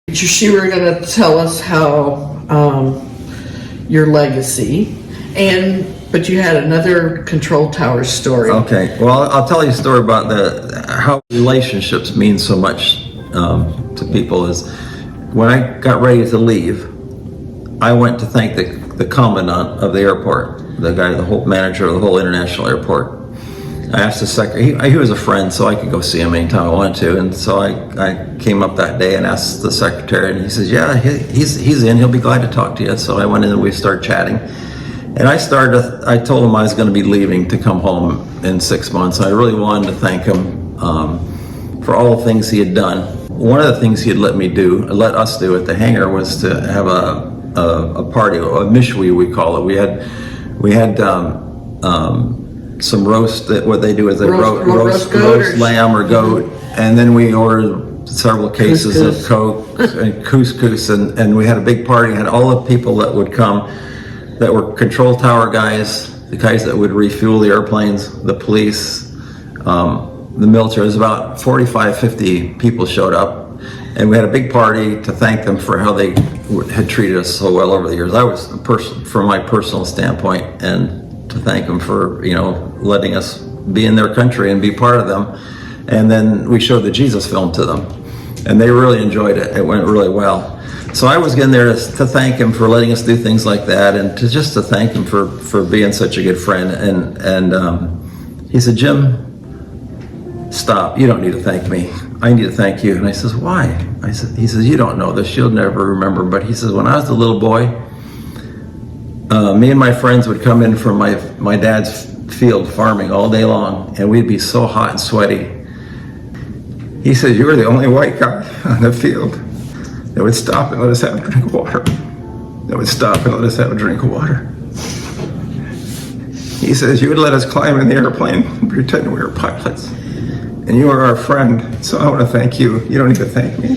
You were going to tell us how your legacy, but you had another control tower story. Okay, well, I'll tell you a story about how relationships mean so much to people. Is when I got ready to leave, I went to thank the commandant of the airport, the guy, the whole manager of the whole international airport. I asked the secretary, he was a friend, so I could go see him anytime I wanted to. And so I came up that day and asked the secretary, and he says, yeah, he's in, he'll be glad to talk to you. So I went in and we started chatting. And I told him I was going to be leaving to come home in 6 months. I really wanted to thank him for all the things he had done. One of the things he had let us do at the hangar was to have a party, a mishwi we call it. We had some roast, what they do is they roast lamb or goat, and then we ordered several cases of Coke and couscous, and we had a big party, had all the people that would come that were control tower guys, the guys that would refuel the airplanes, the police, the military. It was about 45, 50 people showed up, and we had a big party to thank them for how they had treated us so well over the years. I was from my personal standpoint, and to thank them for, letting us be in their country and be part of them. And then we showed the Jesus film to them, and they really enjoyed it. It went really well. So I was getting there to thank him for letting us do things like that, and to thank him for being such a good friend. And he said, Jim, stop. You don't need to thank me. I need to thank you. And I says, why? He says, you don't know this. You'll never remember. But he says, when I was a little boy, me and my friends would come in from my dad's field farming all day long, and we'd be so hot and sweaty. He says, you were the only white guy on the field that would stop and let us have a drink of water. He says, you would let us climb in the airplane and pretend we were pilots. And you are our friend, so I want to thank you. You don't need to thank me.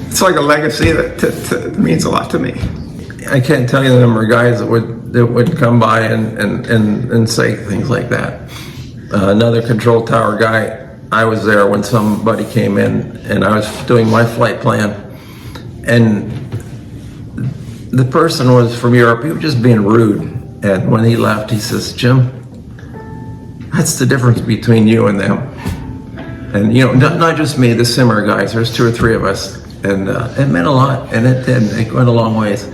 It's like a legacy that means a lot to me. I can't tell you the number of guys that would come by and say things like that. Another control tower guy, I was there when somebody came in and I was doing my flight plan, and the person was from Europe. He was just being rude, and when he left, he says, Jim, that's the difference between you and them. And not just me, the Simmer guys, there's 2 or 3 of us, and it meant a lot, and it did. It went a long ways.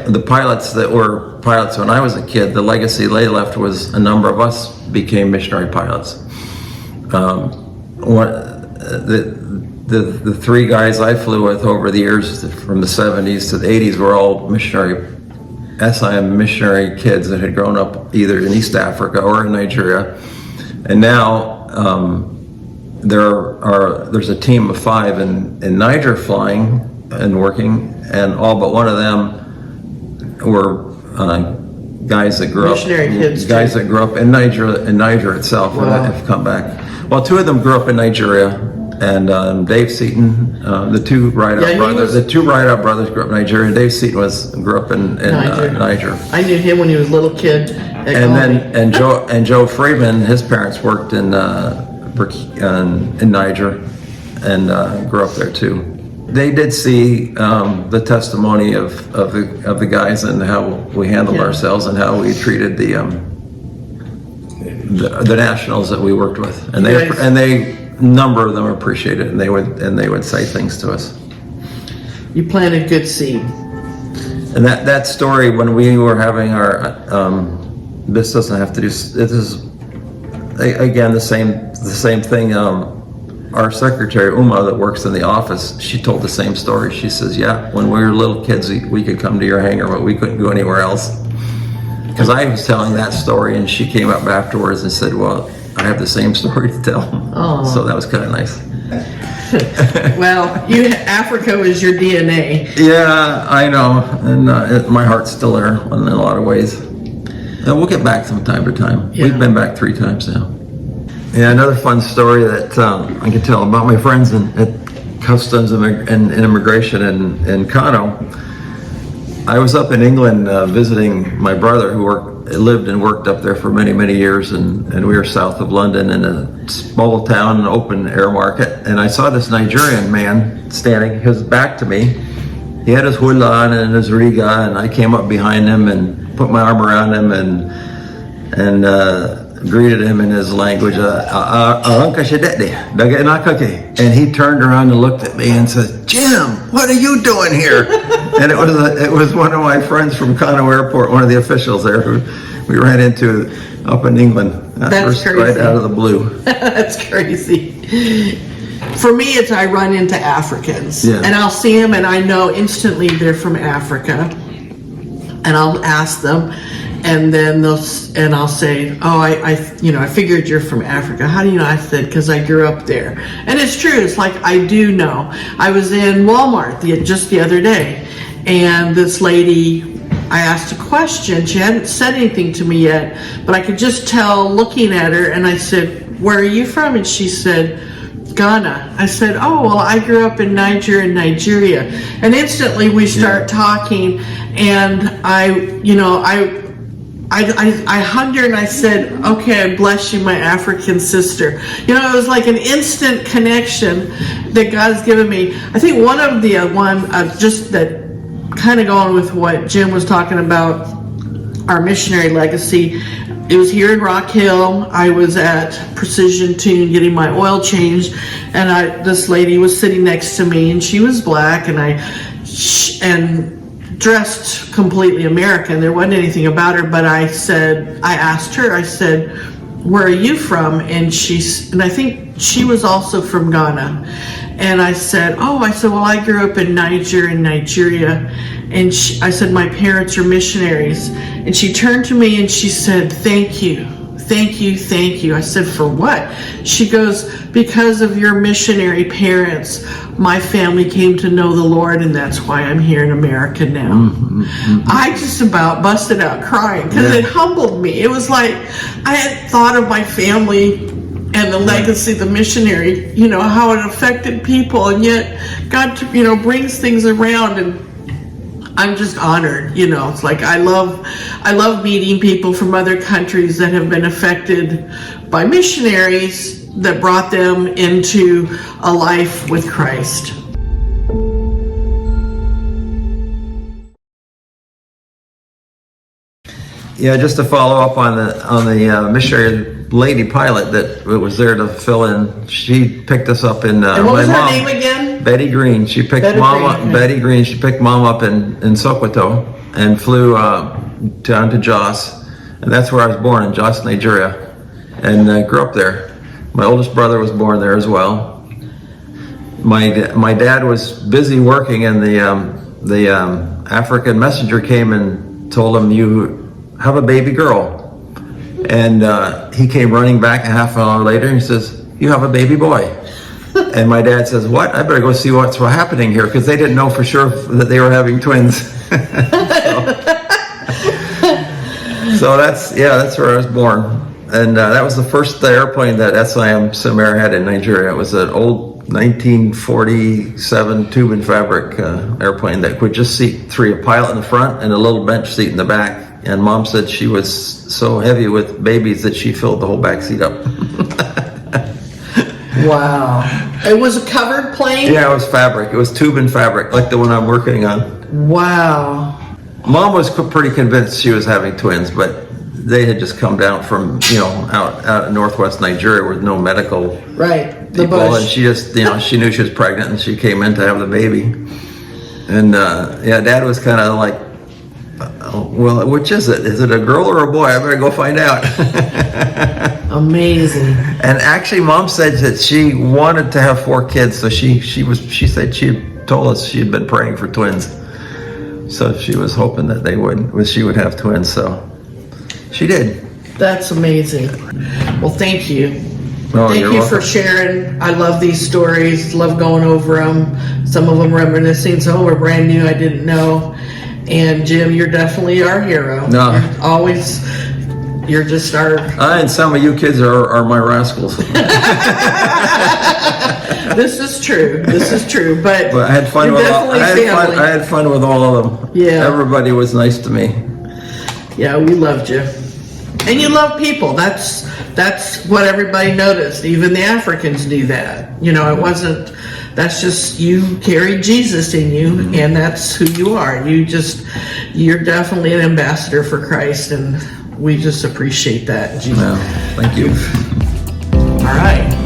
The pilots that were pilots when I was a kid, the legacy they left was a number of us became missionary pilots. The 3 guys I flew with over the years, from the 70s to the 80s, were all missionary, SIM missionary kids that had grown up either in East Africa or in Nigeria. And now there's a team of 5 in Niger flying and working, and all but one of them were guys that grew up in Niger itself. Wow. Have come back. Well, 2 of them grew up in Nigeria, and Dave Seaton, the two Wright-Up brothers grew up in Nigeria, and Dave Seaton grew up in Niger. I knew him when he was a little kid. And Joe Freeman, his parents worked in Niger, and grew up there too. They did see the testimony of the guys and how we handled ourselves and how we treated the nationals that we worked with, and they number of them appreciated it, and they would say things to us. You planted good seed. And that story, when we were having our this doesn't have to do. This is again the same thing. Our secretary, Uma, that works in the office, she told the same story. She says, yeah, when we were little kids, we could come to your hangar, but we couldn't go anywhere else. Because I was telling that story, and she came up afterwards and said, well, I have the same story to tell. Oh. So that was kind of nice. Well, Africa was your DNA. Yeah, I know. And my heart's still there in a lot of ways. And we'll get back from time to time. Yeah. We've been back 3 times now. Yeah, another fun story that I can tell about my friends at Customs and Immigration in Kano. I was up in England visiting my brother who worked lived and worked up there for many, many years, and we were south of London in a small town, an open air market, and I saw this Nigerian man standing, his back to me. He had his hood on and his riga, and I came up behind him and put my arm around him and greeted him in his language, and he turned around and looked at me and said, "Jim, what are you doing here?" And it was one of my friends from Kano Airport, one of the officials there who we ran into up in England. That's crazy. Right out of the blue. That's crazy. For me, it's I run into Africans, Yeah. and I'll see them, and I know instantly they're from Africa, and I'll ask them, and then I'll say, "Oh, I figured you're from Africa. How do you know?" I said, "Because I grew up there." And it's true. It's like I do know. I was in Walmart just the other day, and this lady, I asked a question. She hadn't said anything to me yet, but I could just tell looking at her, and I said, "Where are you from?" And she said, "Ghana." I said, "Oh, well, I grew up in Niger and Nigeria." And instantly we start talking, and I hugged her and I said, "Okay, I bless you, my African sister." It was like an instant connection that God's given me. I think one of the just that kind of going with what Jim was talking about, our missionary legacy. It was here in Rock Hill. I was at Precision Tune getting my oil changed, and this lady was sitting next to me, and she was black, and dressed completely American. There wasn't anything about her, but I asked her, I said, "Where are you from?" And I think she was also from Ghana. And I said, "Oh," "well, I grew up in Niger and Nigeria." And I said, "My parents are missionaries." And she turned to me and she said, "Thank you. Thank you, thank you." I said, "For what?" She goes, "Because of your missionary parents, my family came to know the Lord, and that's why I'm here in America now." Mm-hmm, mm-hmm. I just about busted out crying because it humbled me. It was like I had thought of my family and the legacy, the missionary, how it affected people, and yet God, brings things around, and I'm just honored. It's like I love meeting people from other countries that have been affected by missionaries that brought them into a life with Christ. Yeah, just to follow up on the missionary lady pilot that was there to fill in. She picked us up in. And what was her name again? Betty Green. She picked Betty Green. She picked Mom up in Sokoto and flew down to Jos, and that's where I was born, in Jos, Nigeria, and I grew up there. My oldest brother was born there as well. My dad was busy working, and the African messenger came and told him, "You have a baby girl." And he came running back a half an hour later and he says, "You have a baby boy." And my dad says, "What? I better go see what's happening here," because they didn't know for sure that they were having twins. So that's where I was born. And that was the first airplane that SIM Cimer had in Nigeria. It was an old 1947 tube and fabric airplane that could just seat three, a pilot in the front and a little bench seat in the back. And Mom said she was so heavy with babies that she filled the whole back seat up. Wow. It was a covered plane? Yeah, it was fabric. It was tube and fabric, like the one I'm working on. Wow. Mom was pretty convinced she was having twins, but they had just come down from, out in northwest Nigeria with no medical the people. bush. And she just, she knew she was pregnant and she came in to have the baby. And Dad was kind of like, "Well, which is it? Is it a girl or a boy? I better go find out." Amazing. And actually, Mom said that she wanted to have 4 kids, so she said she told us she had been praying for twins. So she was hoping that she would have twins. So she did. That's amazing. Well, thank you. Oh, thank you're you welcome. for sharing. I love these stories. Love going over them. Some of them reminiscing. Some were brand new. I didn't know. And Jim, you're definitely our hero. No. You're just our... And some of you kids are my rascals. This is true. But I had fun with all. I had fun with all of them. Yeah. Everybody was nice to me. Yeah, we loved you. And you love people. That's what everybody noticed. Even the Africans knew that. You know, it wasn't, that's just, you carried Jesus in you, and that's who you are. You're definitely an ambassador for Christ, and we just appreciate that. Well, thank you. All right.